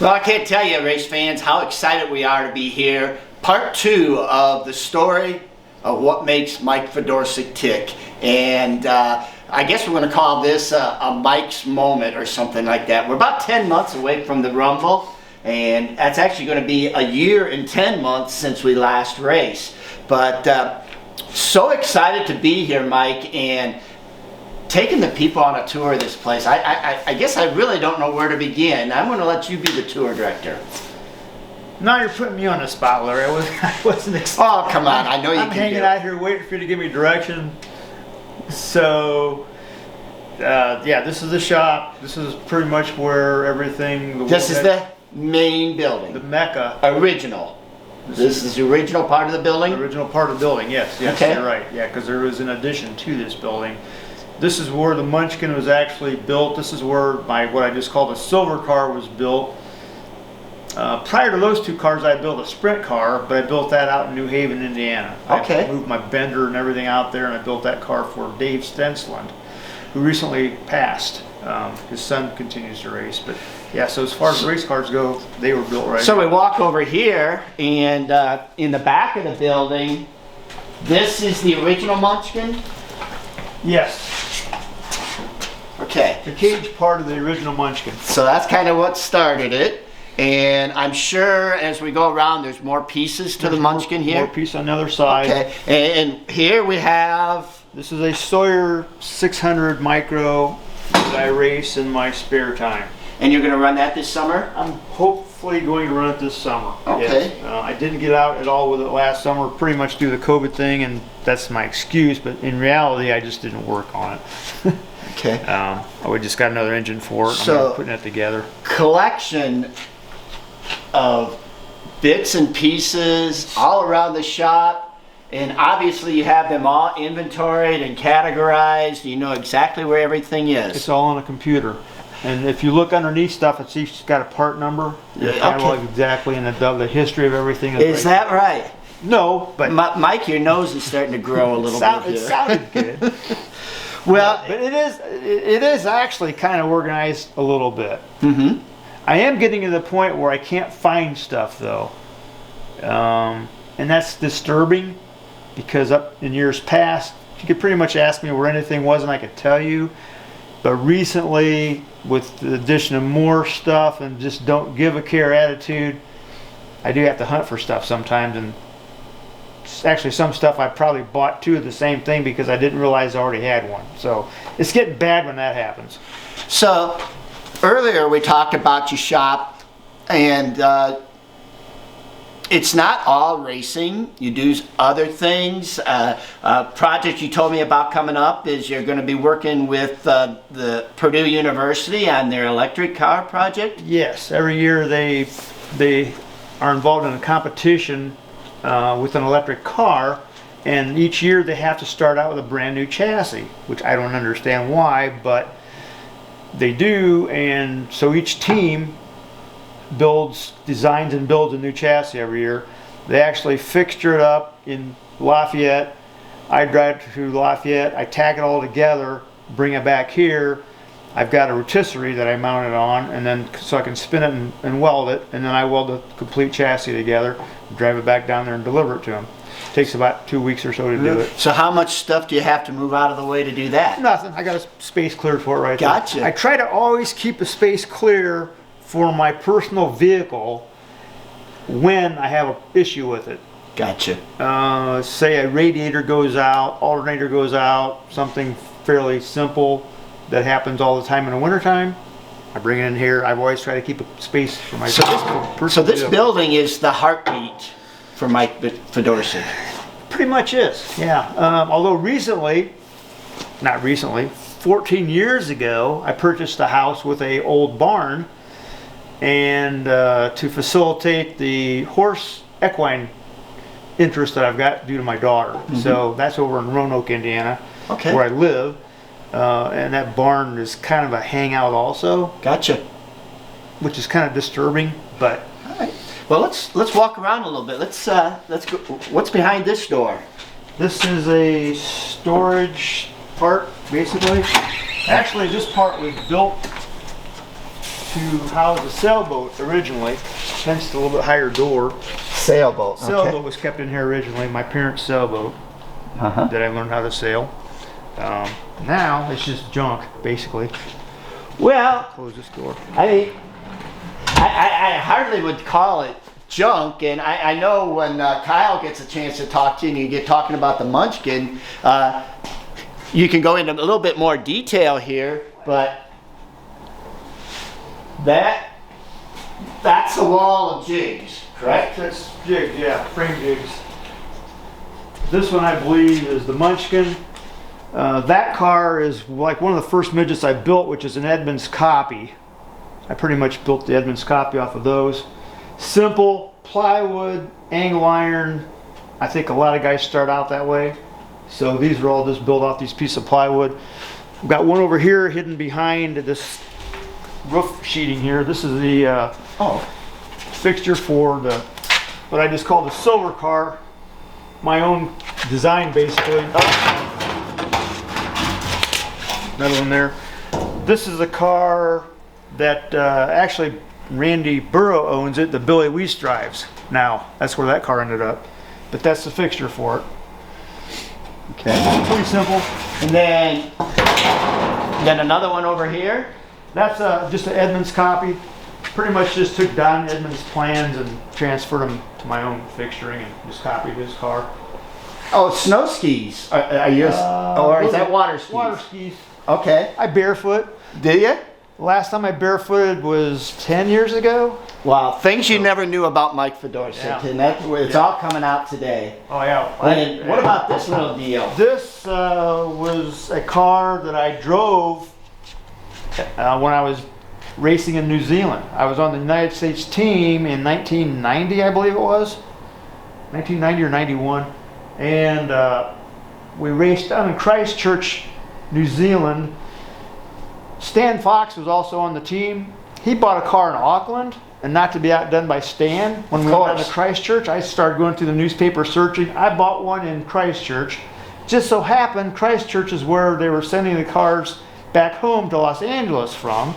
Well, I can't tell you, race fans, how excited we are to be here. Part 2 of the story of what makes Mike Fedorcak tick. And I guess we're going to call this a Mike's moment or something like that. We're about 10 months away from the Rumble, and that's actually going to be a year and 10 months since we last raced. But so excited to be here, Mike, and taking the people on a tour of this place. I guess I really don't know where to begin. I'm going to let you be the tour director. Now you're putting me on the spot, Larry. I wasn't expecting. Oh, come on. I know you I'm can hanging do out it. here waiting for you to give me direction. So, yeah, this is the shop. This is pretty much where everything... This is the main building. The Mecca. Original. This is the original part of the building? The original part of the building, yes. Yes, okay. You're right. Yeah, because there was an addition to this building. This is where the Munchkin was actually built. This is where what I just called a silver car was built. Prior to those two cars, I built a sprint car, but I built that out in New Haven, Indiana. Okay. I moved my bender and everything out there, and I built that car for Dave Stensland, who recently passed. His son continues to race, but yeah. So as far as race cars go, they were built right. So we walk over here, and in the back of the building, this is the original Munchkin. Yes. Okay. The cage part of the original Munchkin. So that's kind of what started it. And I'm sure as we go around, there's more pieces to the Munchkin here. More piece on the other side. Okay. And here we have... This is a Sawyer 600 Micro that I race in my spare time. And you're going to run that this summer? I'm hopefully going to run it this summer. Okay. Yes. I didn't get out at all with it last summer, pretty much due to the COVID thing, and that's my excuse, but in reality, I just didn't work on it. Okay. We just got another engine for it. So, I'm putting it together. Collection of bits and pieces all around the shop, and obviously you have them all inventoried and categorized. You know exactly where everything is. It's all on a computer, and if you look underneath stuff, it's each got a part number, the catalog exactly, and the history of everything. Is that right? No, but Mike, your nose is starting to grow a little bit here. It sounded good. Well, but it is actually kind of organized a little bit. Mm-hmm. I am getting to the point where I can't find stuff though, and that's disturbing, because up in years past you could pretty much ask me where anything was and I could tell you, but recently with the addition of more stuff and just don't give a care attitude, I do have to hunt for stuff sometimes, and actually some stuff I probably bought two of the same thing because I didn't realize I already had one. So it's getting bad when that happens. So earlier we talked about your shop, and it's not all racing. You do other things. A project you told me about coming up is you're going to be working with the Purdue University on their electric car project. Yes, every year they are involved in a competition with an electric car, and each year they have to start out with a brand new chassis, which I don't understand why, but they do. And so each team designs and builds a new chassis every year. They actually fixture it up in Lafayette. I drive to Lafayette, I tack it all together, bring it back here. I've got a rotisserie that I mount it on, and then so I can spin it and weld it, and then I weld the complete chassis together, drive it back down there and deliver it to them. It takes about 2 weeks or so to do it. So how much stuff do you have to move out of the way to do that? Nothing. I got a space cleared for it right there. Gotcha. I try to always keep a space clear for my personal vehicle when I have an issue with it. Gotcha. Say a radiator goes out, alternator goes out, something fairly simple that happens all the time in the wintertime. I bring it in here. I've always tried to keep a space for my personal So this vehicle. building is the heartbeat for Mike Fedorcak. Pretty much is, yeah. Although not recently, 14 years ago, I purchased a house with an old barn, and to facilitate the horse equine interest that I've got due to my daughter. Mm-hmm. So that's over in Roanoke, Indiana, where I live. And that barn is kind of a hangout also. Gotcha. Which is kind of disturbing, but. All right. Well, let's walk around a little bit. Let's go. What's behind this door? This is a storage part, basically. Actually, this part was built to house a sailboat originally, hence the little bit higher door. Sailboat. Sailboat was kept in here originally, my parents' sailboat that I learned how to sail. Now it's just junk, basically. Well, Close this door. I mean, I hardly would call it junk, and I know when Kyle gets a chance to talk to you and you get talking about the Munchkin, you can go into a little bit more detail here, but that's the wall of jigs, correct? That's jigs, yeah, frame jigs. This one I believe is the Munchkin. That car is like one of the first midgets I built, which is an Edmunds copy. I pretty much built the Edmunds copy off of those. Simple, plywood, angle iron. I think a lot of guys start out that way. So these are all just built off these pieces of plywood. I've got one over here hidden behind this roof sheeting here. This is the fixture for the what I just call the silver car. My own design, basically. Another one there. This is a car that actually Randy Burrow owns it, the Billy Weiss drives now. That's where that car ended up. But that's the fixture for it. Okay. Pretty simple. And then another one over here. That's just an Edmunds copy. Pretty much just took Don Edmunds' plans and transferred them to my own fixturing and just copied his car. Oh, snow skis. Are you? Or is that water skis? Water skis. Okay. I barefoot. Did you? Last time I barefooted was 10 years ago. Wow, things you never knew about Mike Fedorcak, Yeah. and it's all coming out today. Oh yeah. And what about this little deal? This was a car that I drove when I was racing in New Zealand. I was on the United States team in 1990, I believe it was. 1990 or 91. And we raced down in Christchurch, New Zealand. Stan Fox was also on the team. He bought a car in Auckland, and not to be outdone by Stan, when we went down to Christchurch, I started going through the newspaper searching. I bought one in Christchurch. Just so happened, Christchurch is where they were sending the cars back home to Los Angeles from.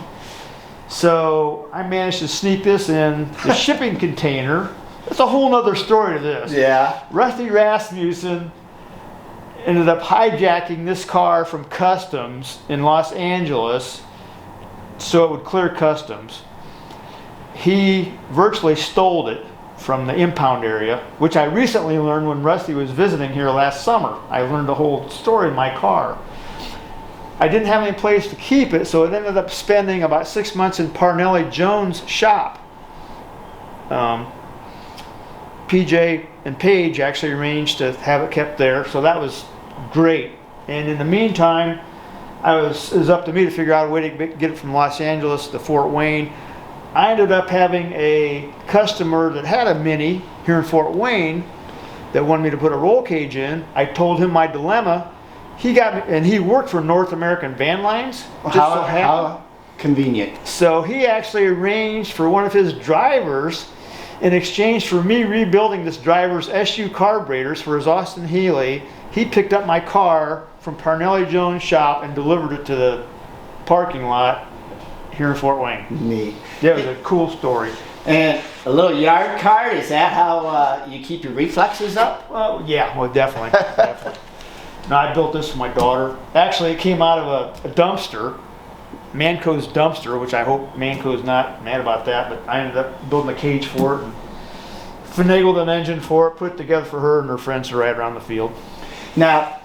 So I managed to sneak this in the shipping container. It's a whole nother story to this. Yeah. Rusty Rasmussen ended up hijacking this car from customs in Los Angeles so it would clear customs. He virtually stole it from the impound area, which I recently learned when Rusty was visiting here last summer. I learned the whole story in my car. I didn't have any place to keep it, so it ended up spending about 6 months in Parnelli Jones' shop. PJ and Paige actually arranged to have it kept there, so that was great. And in the meantime, it was up to me to figure out a way to get it from Los Angeles to Fort Wayne. I ended up having a customer that had a Mini here in Fort Wayne that wanted me to put a roll cage in. I told him my dilemma. He got me, and he worked for North American Van Lines. How convenient. So he actually arranged for one of his drivers, in exchange for me rebuilding this driver's SU carburetors for his Austin Healey. He picked up my car from Parnelli Jones' shop and delivered it to the parking lot here in Fort Wayne. Neat. That was a cool story. And a little yard card, is that how you keep your reflexes up? Well, yeah, well, definitely. Definitely. No, I built this for my daughter. Actually, it came out of a dumpster, Manco's dumpster, which I hope Manco's not mad about that, but I ended up building a cage for it and finagled an engine for it, put it together for her and her friends to ride around the field. Now,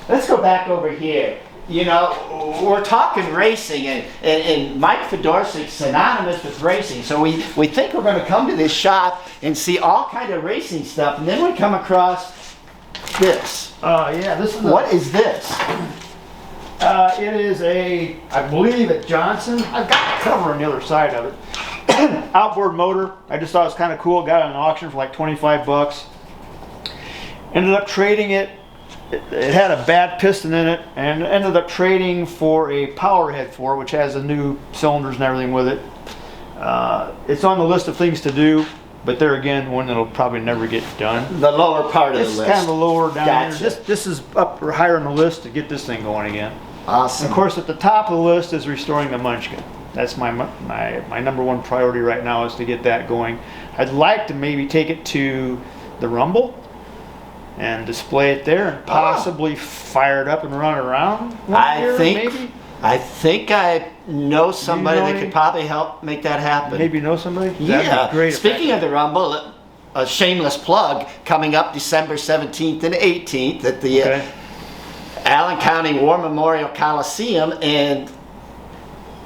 let's go back over here. You know, we're talking racing, and Mike Fedorcak's synonymous with racing. So we think we're going to come to this shop and see all kind of racing stuff, and then we come across this. Yeah, this is what is this? It is I believe a Johnson. I've got the cover on the other side of it. Outboard motor. I just thought it was kind of cool. Got it on auction for like 25 bucks. Ended up trading it. It had a bad piston in it, and ended up trading for a power head for it, which has the new cylinders and everything with it. It's on the list of things to do, but there again, one that'll probably never get done. The lower part of the list. It's kind of the lower down Gotcha. there. This is up higher on the list to get this thing going again. Awesome. And of course, at the top of the list is restoring the Munchkin. That's my number one priority right now is to get that going. I'd like to maybe take it to the Rumble and display it there and possibly fire it up and run around one year, maybe. I think I know somebody that could probably help make that happen. Maybe know somebody? Yeah. That'd be great. Speaking of the Rumble, a shameless plug coming up December 17th and 18th at the Allen County War Memorial Coliseum. And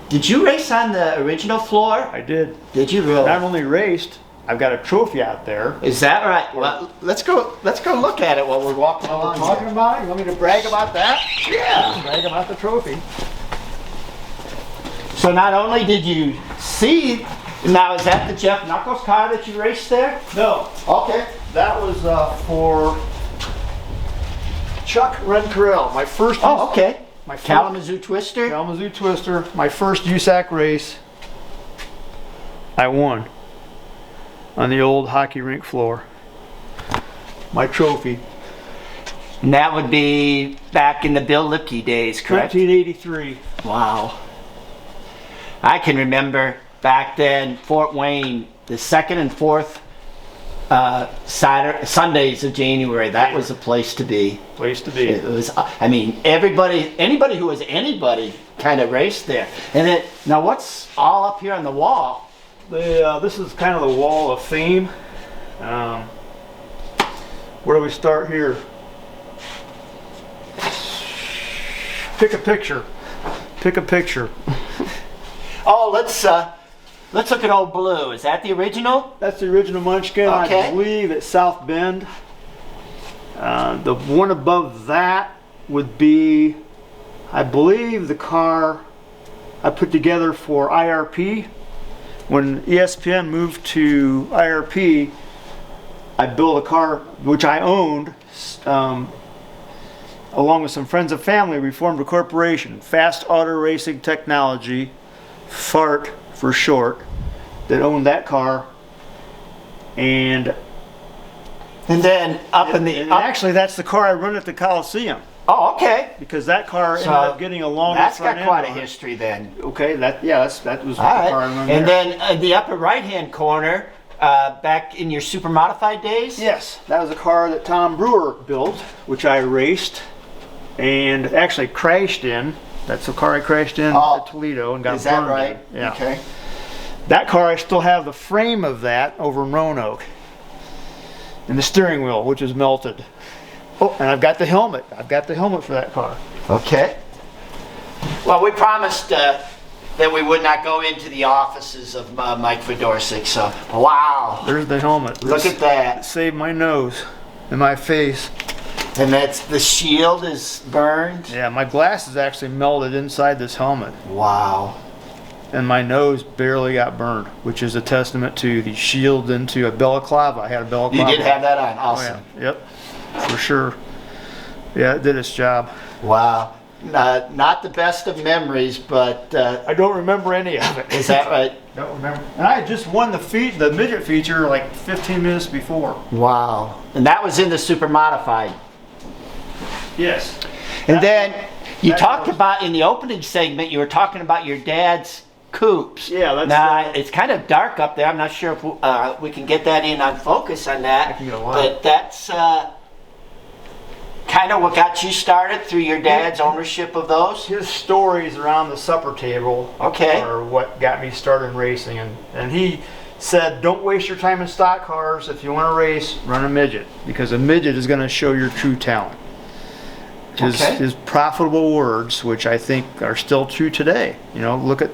did you race on the original floor? I did. Did you really? Not only raced, I've got a trophy out there. Is that right? Well, let's go look at it while we're walking along. Talking about it? You want me to brag about that? Yeah. Brag about the trophy. So not only did you see, now is that the Jeff Knuckles car that you raced there? No. Okay. That was for Chuck Rencarell. My first. Oh, okay. My first, Kalamazoo Twister? Kalamazoo Twister. My first USAC race. I won on the old hockey rink floor. My trophy. And that would be back in the Bill Lipke days, correct? 1983. Wow. I can remember back then, Fort Wayne, the second and fourth Sundays of January, that was the place to be. Place to be. It was, I mean, anybody who was anybody kind of raced there. And then, now what's all up here on the wall? This is kind of the wall of fame. Where do we start here? Pick a picture. Pick a picture. Oh, let's look at Old Blue. Is that the original? That's the original Munchkin. Okay. I believe at South Bend. The one above that would be, I believe, the car I put together for IRP. When ESPN moved to IRP, I built a car which I owned. Along with some friends and family, we formed a corporation, Fast Auto Racing Technology, FART for short, that owned that car. And then actually, that's the car I run at the Coliseum. Oh, okay. Because that car ended up getting a longer That's front got end quite a on it. history then. Okay, that was All the right. car I run And there. then the upper right-hand corner, back in your super modified days? Yes, that was a car that Tom Brewer built, which I raced and actually crashed in. That's the car I crashed in at Toledo and got burned. Is that right? In. Yeah. Okay. That car, I still have the frame of that over in Roanoke. And the steering wheel, which is melted. Oh, and I've got the helmet. I've got the helmet for that car. Okay. Well, we promised that we would not go into the offices of Mike Fedorcak, so wow. There's the helmet. Look at that. Saved my nose and my face. And that's the shield is burned? Yeah, my glass is actually melted inside this helmet. Wow. And my nose barely got burned, which is a testament to the shield into a balaclava. I had a balaclava. You did have that on, awesome. Oh, yeah. Yep, for sure. Yeah, it did its job. Wow. Not the best of memories, but... I don't remember any of it. Is that right? Don't remember. And I had just won the midget feature like 15 minutes before. Wow. And that was in the super modified. Yes. And then you talked about, in the opening segment, you were talking about your dad's coupes. Yeah, that's... Now, it's kind of dark up there. I'm not sure if we can get that in on focus on that. I can get a light. But that's kind of what got you started through your dad's ownership of those? His stories around the supper table are what got me started in racing. And he said, don't waste your time in stock cars. If you want to race, run a midget. Because a midget is going to show your true talent. His profitable words, which I think are still true today. You know, look at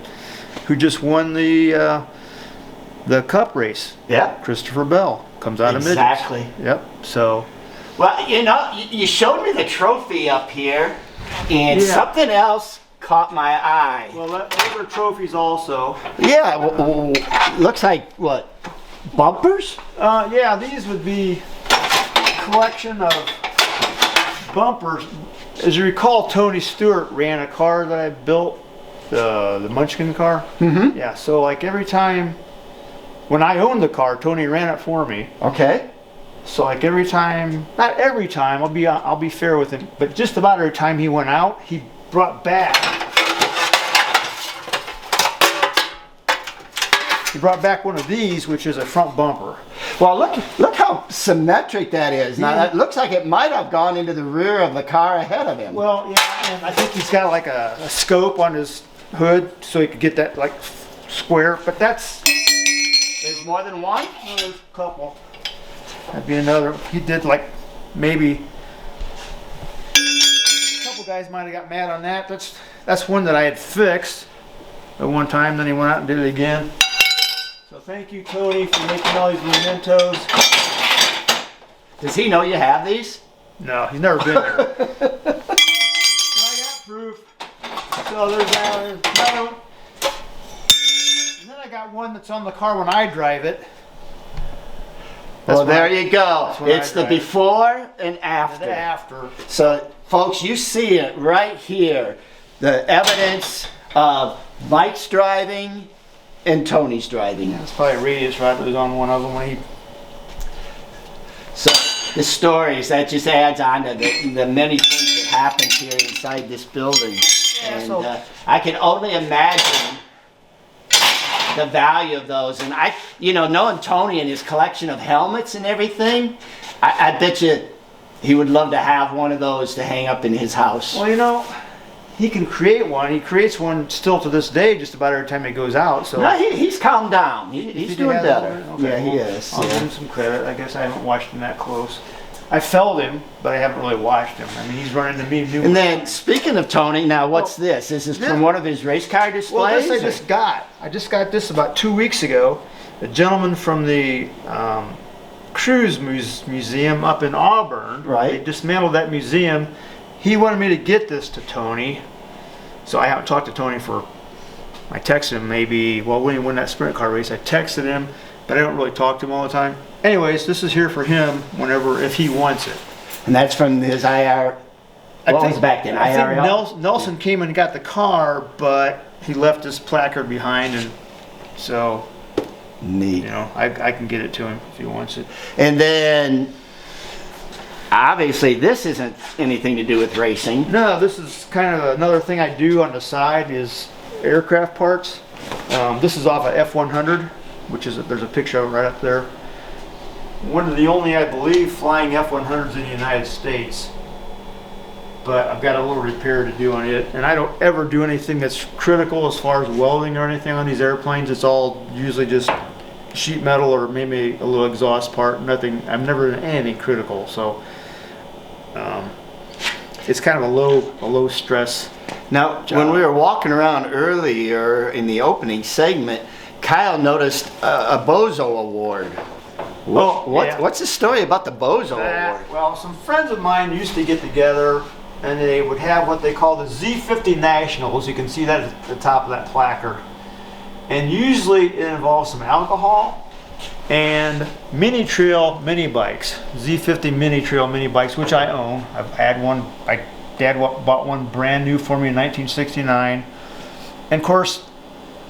who just won the cup race. Yeah. Christopher Bell comes out of midgets. Exactly. Yep. So. Well, you know, you showed me the trophy up here, and something else caught my eye. Well, those are trophies also. Yeah. Looks like what? Bumpers? Yeah, these would be a collection of bumpers. As you recall, Tony Stewart ran a car that I built, the Munchkin car. Mm-hmm. Yeah, so like every time, when I owned the car, Tony ran it for me. Okay. So like every time, not every time, I'll be fair with him, but just about every time he went out, he brought back brought back one of these, which is a front bumper. Well, look how symmetric that is. Now, that looks like it might have gone into the rear of the car ahead of him. Well, yeah, and I think he's got like a scope on his hood so he could get that like square, but that's... There's more than one? Oh, there's a couple. That'd be another. He did like maybe... A couple guys might have got mad on that. That's one that I had fixed at one time, then he went out and did it again. So thank you, Tony, for making all these mementos. Does he know you have these? No, he's never been here. Well, I got proof. So there's another one. And then I got one that's on the car when I drive it. Well, there you go. It's the before and after. The after. So, folks, you see it right here. The evidence of Mike's driving and Tony's driving. That's probably a radius right that was on one of them when he... So the stories, that just adds on to the many things that happens here inside this building. Yeah, And I can only imagine the value of those. And knowing Tony and his collection of helmets and everything, I bet you he would love to have one of those to hang up in his house. Well, he can create one. He creates one still to this day, just about every time he goes out. So no, he's calmed down. He's doing better. Okay, Yeah, he is. I'll give him some credit. I guess I haven't watched him that close. I felled him, but I haven't really watched him. I mean, he's running to me new. And then, speaking of Tony, now what's this? This is from one of his race car displays? Well, this I just got this about 2 weeks ago. A gentleman from the Cruise Museum up in Auburn. Right. They dismantled that museum. He wanted me to get this to Tony. So I haven't talked to Tony I texted him maybe, when he won that sprint car race, I texted him, but I don't really talk to him all the time. Anyways, this is here for him if he wants it. And that's from his IR, what was back then, IRL? I think Nelson came and got the car, but he left his placard behind, and so, neat. I can get it to him if he wants it. And then, obviously, this isn't anything to do with racing. No, this is kind of another thing I do on the side is aircraft parts. This is off a F-100, which is there's a picture of it right up there. One of the only, I believe, flying F-100s in the United States. But I've got a little repair to do on it, and I don't ever do anything that's critical as far as welding or anything on these airplanes. It's all usually just sheet metal or maybe a little exhaust part. Nothing. I've never done anything critical, so. It's kind of a low stress. Now, when we were walking around earlier in the opening segment, Kyle noticed a Bozo Award. What's the story about the Bozo Award? Well, some friends of mine used to get together and they would have what they call the Z50 Nationals. You can see that at the top of that placard. And usually it involves some alcohol and mini trail mini bikes, Z50 mini trail mini bikes, which I own. I've had one. My dad bought one brand new for me in 1969. And of course,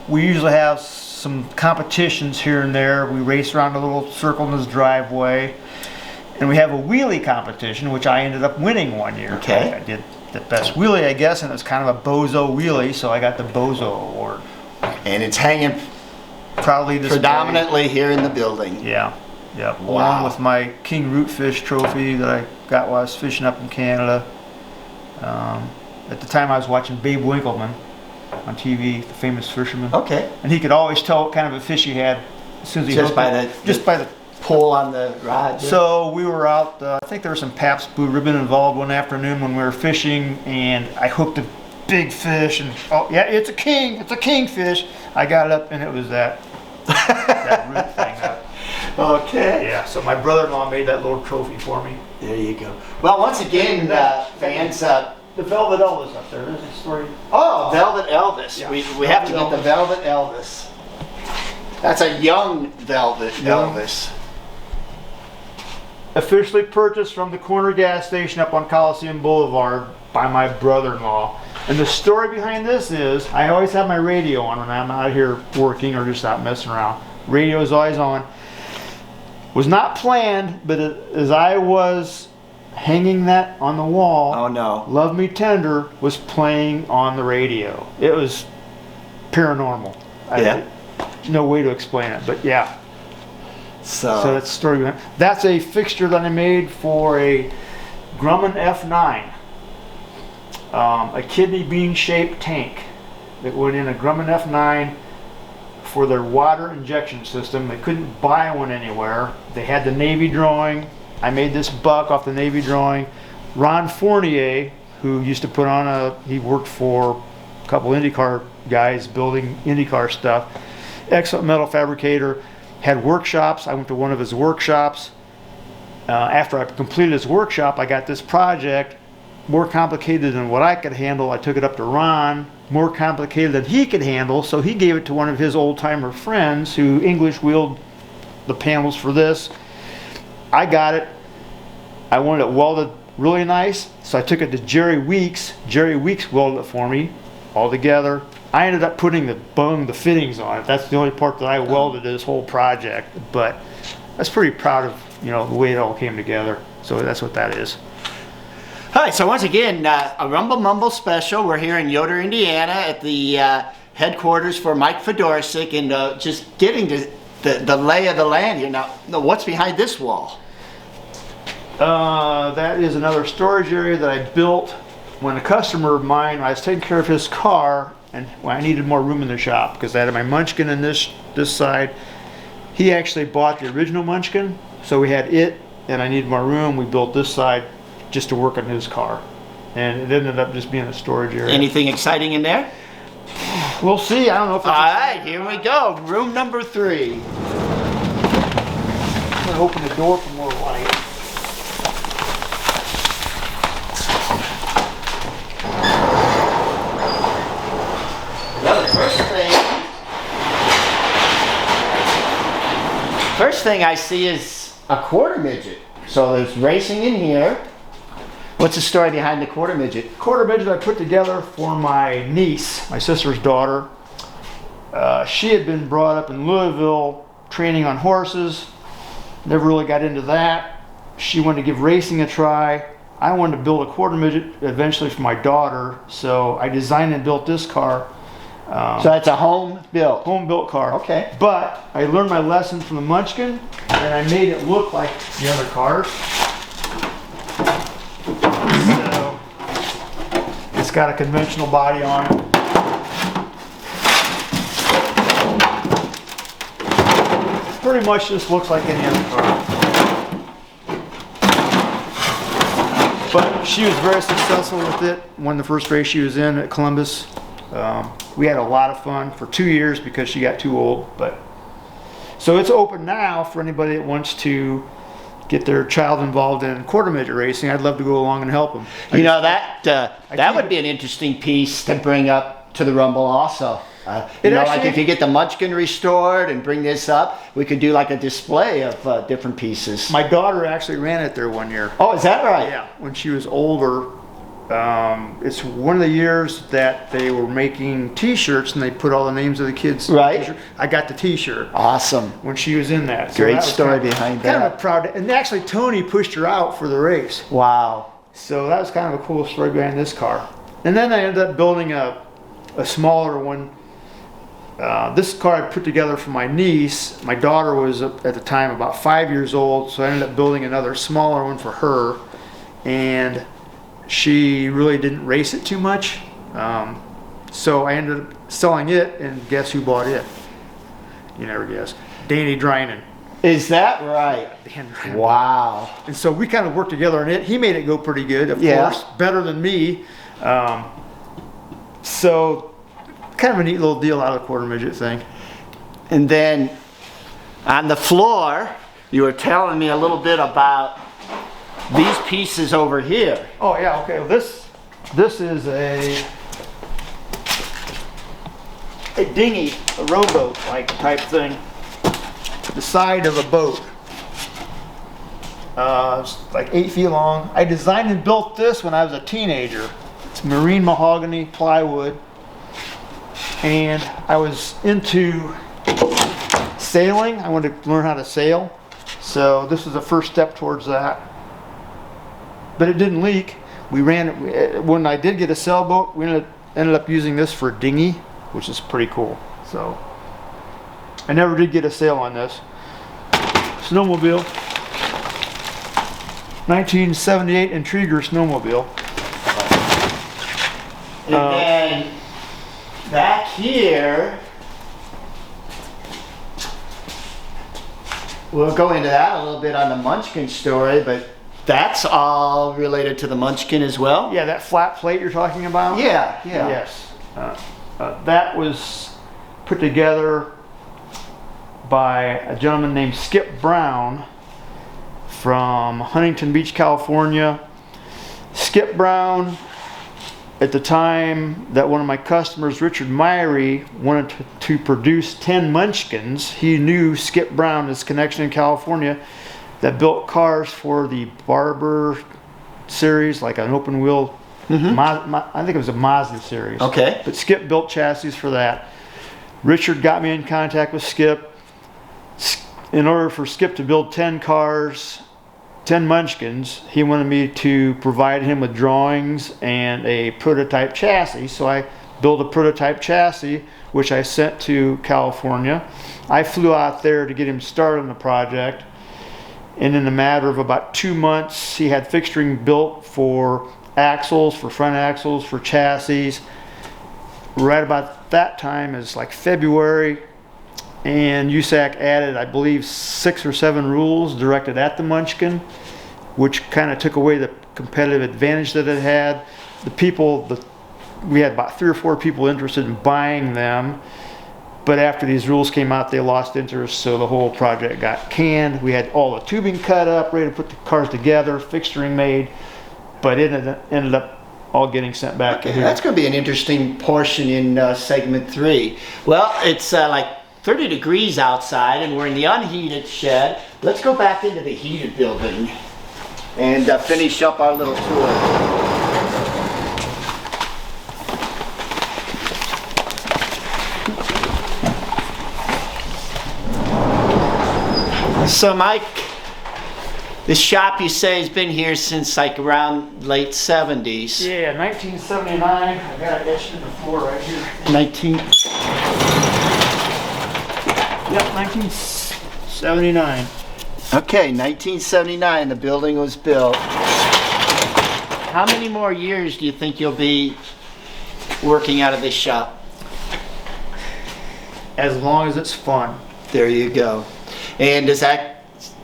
we usually have some competitions here and there. We race around a little circle in his driveway, and we have a wheelie competition, which I ended up winning one year. Okay. I did the best wheelie, I guess, and it was kind of a Bozo wheelie, so I got the Bozo Award. And it's hanging Probably predominantly here in the building. Yeah. Wow. Along with my King Rootfish trophy that I got while I was fishing up in Canada. At the time I was watching Babe Winkleman on TV, the famous fisherman. Okay. And he could always tell what kind of a fish he had as soon as he Just by the pull on the rod. So we were out, I think there was some Pabst Blue Ribbon involved one afternoon when we were fishing, and I hooked a big fish, and oh yeah, it's a kingfish. I got it up, and it was that root thing. Okay. Yeah, so my brother-in-law made that little trophy for me. There you go. Well, once again, fans, the Velvet Elvis up there. There's a story. oh, Velvet Elvis. Yeah. We have to get the Velvet Elvis. That's a young Velvet Elvis. Officially purchased from the corner gas station up on Coliseum Boulevard by my brother-in-law. And the story behind this is, I always have my radio on when I'm out here working or just out messing around. Radio is always on. Was not planned, but as I was hanging that on the wall, Oh no. Love Me Tender was playing on the radio. It was paranormal. Yeah. no way to explain it, but yeah. So So that's the story behind. That's a fixture that I made for a Grumman F9, a kidney bean shaped tank that went in a Grumman F9 for their water injection system. They couldn't buy one anywhere. They had the Navy drawing. I made this buck off the Navy drawing. Ron Fournier, who used to put on he worked for a couple IndyCar guys building IndyCar stuff. Excellent metal fabricator. Had workshops. I went to one of his workshops. After I completed his workshop, I got this project more complicated than what I could handle. I took it up to Ron, more complicated than he could handle, so he gave it to one of his old-timer friends who English wheeled the panels for this. I got it. I wanted it welded really nice, so I took it to Jerry Weeks. Jerry Weeks welded it for me all together. I ended up putting the fittings on it. That's the only part that I welded this whole project, but I was pretty proud of, you know, the way it all came together. So that's what that is. All right, so once again, a Rumble Mumble special. We're here in Yoder, Indiana at the headquarters for Mike Fedorcak, and just getting to the lay of the land here. Now, what's behind this wall? That is another storage area that I built when a customer of mine, I was taking care of his car, and when I needed more room in the shop because I had my Munchkin in this side. He actually bought the original Munchkin, so we had it, and I needed more room. We built this side just to work on his car, and it ended up just being a storage area. Anything exciting in there? We'll see. I don't know if it's all right, here we go. Room number 3. I'm gonna open the door for more light. Well, the first thing I see is a quarter midget. So there's racing in here. What's the story behind the quarter midget? Quarter midget I put together for my niece, my sister's daughter. She had been brought up in Louisville training on horses. Never really got into that. She wanted to give racing a try. I wanted to build a quarter midget eventually for my daughter, so I designed and built this car. So that's a home built car. Okay. But I learned my lesson from the Munchkin, and I made it look like the other cars. So it's got a conventional body on it. Pretty much just looks like any other car. But she was very successful with it. Won the first race she was in at Columbus. We had a lot of fun for 2 years because she got too old. But so it's open now for anybody that wants to get their child involved in quarter midget racing. I'd love to go along and help them. You know, that would be an interesting piece to bring up to the Rumble also. Like if you get the Munchkin restored and bring this up, we could do like a display of different pieces. My daughter actually ran it there one year. Oh, is that right? Yeah, when she was older. It's one of the years that they were making T-shirts and they put all the names of the kids. Right. I got the T-shirt. Awesome. When she was in that. Great story behind that. Kind of proud. And actually, Tony pushed her out for the race. Wow. So that was kind of a cool story behind this car. And then I ended up building a smaller one. This car I put together for my niece. My daughter was at the time about 5 years old, so I ended up building another smaller one for her. And she really didn't race it too much, so I ended up selling it, and guess who bought it? You never guess. Danny Drynan. Is that right? Dan Drynan. Wow. And so we kind of worked together on it. He made it go pretty good, of course, better than me. So kind of a neat little deal out of the quarter midget thing. And then on the floor, you were telling me a little bit about these pieces over here. Oh yeah, okay. Well, this is a dinghy, a rowboat like type thing. The side of a boat. It's like 8 feet long. I designed and built this when I was a teenager. It's marine mahogany plywood, and I was into sailing. I wanted to learn how to sail, so this was the first step towards that. But it didn't leak. We ran it when I did get a sailboat. We ended up using this for a dinghy, which is pretty cool. So I never did get a sale on this. Snowmobile. 1978 Intriguer snowmobile. And then back here, we'll go into that a little bit on the Munchkin story, but that's all related to the Munchkin as well? Yeah, that flat plate you're talking about? Yeah. Yes. That was put together by a gentleman named Skip Brown from Huntington Beach, California. Skip Brown, at the time that one of my customers, Richard Myrie, wanted to produce 10 Munchkins, he knew Skip Brown, his connection in California, that built cars for the Barber series, like an open wheel. I think it was a Mazda series. Okay. But Skip built chassis for that. Richard got me in contact with Skip. In order for Skip to build 10 cars, 10 Munchkins, he wanted me to provide him with drawings and a prototype chassis. So I built a prototype chassis, which I sent to California. I flew out there to get him started on the project. And in a matter of about 2 months, he had fixturing built for axles, for front axles, for chassis. Right about that time is like February, and USAC added, I believe, 6 or 7 rules directed at the Munchkin, which kind of took away the competitive advantage that it had. We had about 3 or 4 people interested in buying them, but after these rules came out, they lost interest, so the whole project got canned. We had all the tubing cut up, ready to put the cars together, fixturing made, but it ended up all getting sent back to here. That's going to be an interesting portion in segment 3. Well, it's like 30 degrees outside and we're in the unheated shed. Let's go back into the heated building and finish up our little tour. So Mike, this shop you say has been here since like around late 70s. Yeah, 1979. I got it etched in the floor right here. 1979. Okay, 1979 the building was built. How many more years do you think you'll be working out of this shop? As long as it's fun. There you go. And does that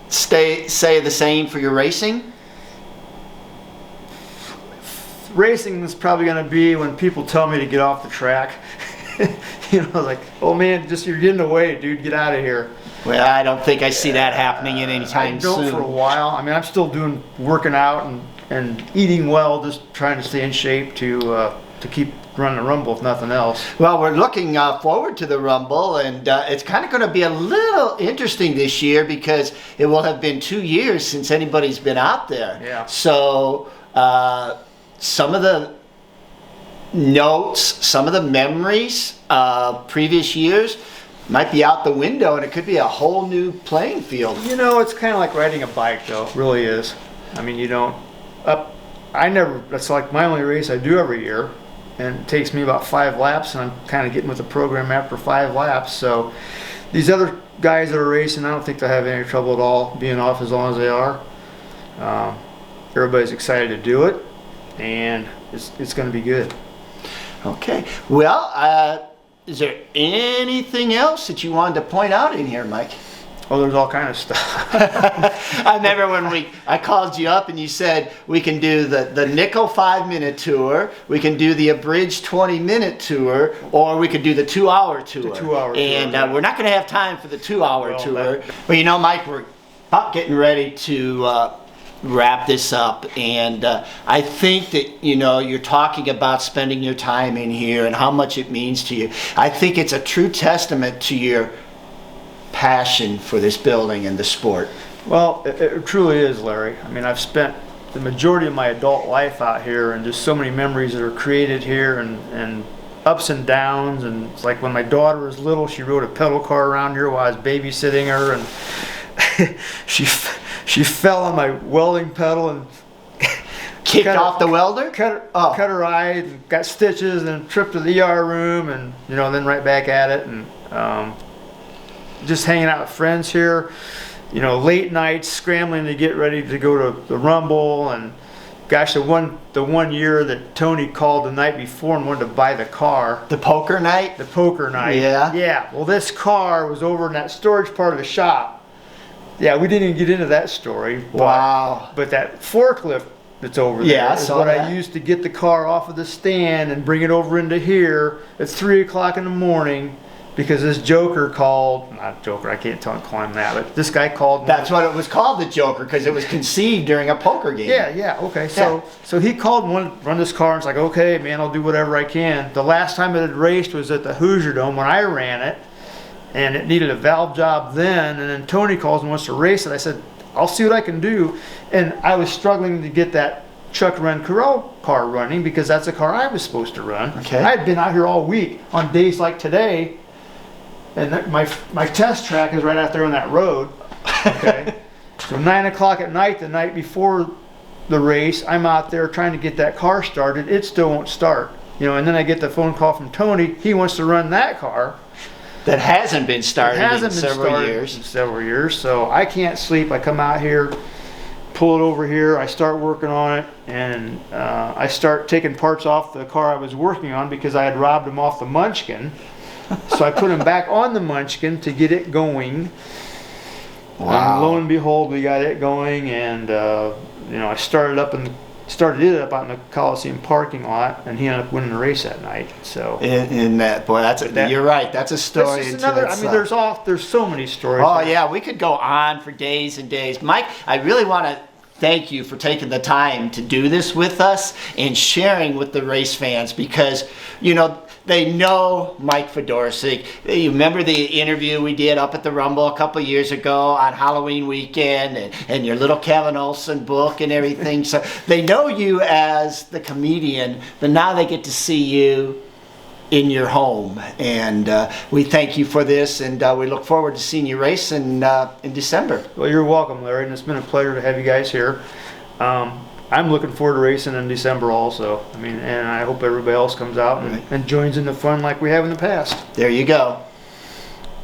say the same for your racing? Racing is probably going to be when people tell me to get off the track. You know, like, oh man, just you're getting away, dude, get out of here. Well, I don't think I see that happening in any time soon. I don't for a while. I mean, I'm still working out and eating well, just trying to stay in shape to keep running the Rumble, if nothing else. Well, we're looking forward to the Rumble, and it's kind of going to be a little interesting this year because it will have been 2 years since anybody's been out there. Yeah. So some of the notes, some of the memories of previous years might be out the window, and it could be a whole new playing field. You know, it's kind of like riding a bike, though. It really is. I mean, that's like my only race I do every year. And it takes me about 5 laps, and I'm kind of getting with the program after 5 laps. So these other guys that are racing, I don't think they'll have any trouble at all being off as long as they are. Everybody's excited to do it, and it's going to be good. Okay. Well, is there anything else that you wanted to point out in here, Mike? Oh, there's all kind of stuff. I remember when I called you up and you said we can do the nickel 5-minute tour, we can do the abridged 20-minute tour, or we could do the 2-hour tour. The 2-hour and tour. We're not going to have time for the 2-hour tour. Well, you know, Mike, we're about getting ready to wrap this up, and I think that, you know, you're talking about spending your time in here and how much it means to you. I think it's a true testament to your passion for this building and the sport. Well, it truly is, Larry. I mean, I've spent the majority of my adult life out here, and just so many memories that are created here, and ups and downs. And it's like when my daughter was little, she rode a pedal car around here while I was babysitting her, and she fell on my welding pedal and kicked off the welder, cut her eye, and got stitches, and tripped to the ER room, and then right back at it. And just hanging out with friends here. You know, late nights scrambling to get ready to go to the Rumble, and gosh, the one year that Tony called the night before and wanted to buy the car. The poker night? The poker night. Yeah. Yeah. Well, this car was over in that storage part of the shop. Yeah, we didn't even get into that story. Wow. But that forklift that's over there Yeah, I is saw what that. I used to get the car off of the stand and bring it over into here at 3 o'clock in the morning, because this joker called, not joker, I can't call him that, but this guy called. That's what it was called, the Joker, because it was conceived during a poker game. Yeah, okay. So he called and wanted to run this car, and it's like, okay, man, I'll do whatever I can. The last time it had raced was at the Hoosier Dome when I ran it, and it needed a valve job then, and then Tony calls and wants to race it. I said, I'll see what I can do. And I was struggling to get that Chuck Rencarel car running, because that's a car I was supposed to run. Okay. I had been out here all week on days like today, and my test track is right out there on that road. Okay. So 9 o'clock at night, the night before the race, I'm out there trying to get that car started. It still won't start. You know, and then I get the phone call from Tony. He wants to run that car. That hasn't been started in several years. So I can't sleep. I come out here, pull it over here, I start working on it, and I start taking parts off the car I was working on because I had robbed them off the Munchkin. So I put them back on the Munchkin to get it going. Wow. And lo and behold, we got it going, and you know, I started it up out in the Coliseum parking lot, and he ended up winning the race that night. So in that, boy, you're right. That's a story. This is another. I mean, there's so many stories. Oh yeah, we could go on for days and days. Mike, I really want to thank you for taking the time to do this with us and sharing with the race fans, because, you know, they know Mike Fedorcak. You remember the interview we did up at the Rumble a couple years ago on Halloween weekend, and your little Kevin Olson book and everything. So they know you as the comedian, but now they get to see you in your home. And we thank you for this, and we look forward to seeing you race in December. Well, you're welcome, Larry, and it's been a pleasure to have you guys here. I'm looking forward to racing in December also. I mean, and I hope everybody else comes out and joins in the fun like we have in the past. There you go.